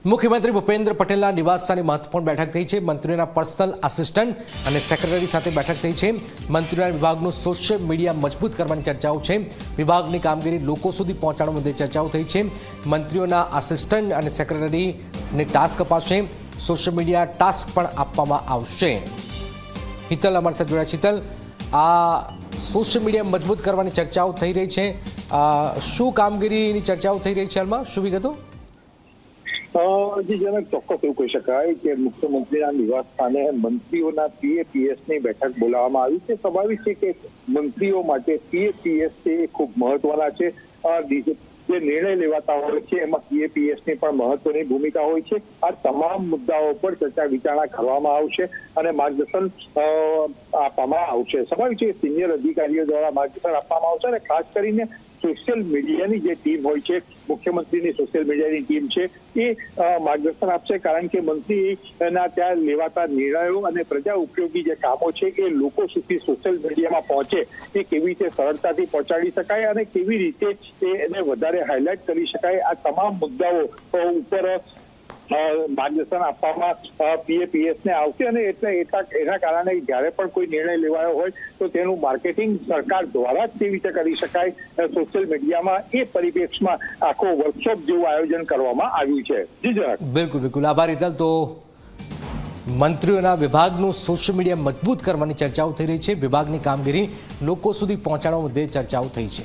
મુખ્યમંત્રી ભૂપેન્દ્ર પટેલના નિવાસસ્થાને મહત્વપૂર્ણ બેઠક થઈ છે। મંત્રીઓના પર્સનલ આસિસ્ટન્ટ અને સેક્રેટરી સાથે બેઠક થઈ છે। મંત્રીઓના વિભાગનું સોશિયલ મીડિયા મજબૂત કરવાની ચર્ચાઓ છે। વિભાગની કામગીરી લોકો સુધી પહોંચાડવા મુદ્દે ચર્ચાઓ થઈ છે। મંત્રીઓના આસિસ્ટન્ટ અને સેક્રેટરીને ટાસ્ક અપાશે। સોશિયલ મીડિયા ટાસ્ક પણ આપવામાં આવશે। હિતલ અમારી સાથે જોડાયા। હિતલ, આ સોશિયલ મીડિયા મજબૂત કરવાની ચર્ચાઓ થઈ રહી છે, શું કામગીરીની ચર્ચાઓ થઈ રહી છે હાલમાં, શું વિગતો? જી જનક, ચોક્કસ એવું કહી શકાય કે મુખ્યમંત્રીના નિવાસ સ્થાને મંત્રીઓના PAPSની બેઠક બોલાવવામાં આવી છે। સ્વાભાવિક છે કે મંત્રીઓ માટે PAPS છે એ ખૂબ મહત્વના છે। જે નિર્ણય લેવાતા હોય છે એમાં PAPSની પણ મહત્વની ભૂમિકા હોય છે। આ તમામ મુદ્દાઓ પર ચર્ચા વિચારણા કરવામાં આવશે અને માર્ગદર્શન આપવામાં આવશે। સ્વાભાવિક છે સિનિયર અધિકારીઓ દ્વારા માર્ગદર્શન આપવામાં આવશે અને ખાસ કરીને સોશિયલ મીડિયાની જે ટીમ હોય છે, મુખ્યમંત્રીની સોશિયલ મીડિયાની ટીમ છે એ માર્ગદર્શન આપશે, કારણ કે મંત્રીના ત્યાં લેવાતા નિર્ણયો અને પ્રજા ઉપયોગી જે કામો છે એ લોકો સુધી સોશિયલ મીડિયામાં પહોંચે એ કેવી રીતે સરળતાથી પહોંચાડી શકાય અને કેવી રીતે એને વધારે હાઇલાઇટ કરી શકાય, આ તમામ મુદ્દાઓ ઉપર માર્ગદર્શન આપવામાં PAPSને આવશે અને એના કારણે જ્યારે પણ કોઈ નિર્ણય લેવાયો હોય તો તેનું માર્કેટિંગ સરકાર દ્વારા જ કેવી રીતે કરી શકાય સોશિયલ મીડિયામાં, એ પરિપ્રેક્ષમાં આખો વર્કશોપ જેવું આયોજન કરવામાં આવ્યું છે। જી જરાક બિલકુલ બિલકુલ, આભાર હિતલ। તો મંત્રીઓના વિભાગનું સોશિયલ મીડિયા મજબૂત કરવાની ચર્ચાઓ થઈ રહી છે, વિભાગની કામગીરી લોકો સુધી પહોંચાડવા મુદ્દે ચર્ચાઓ થઈ છે।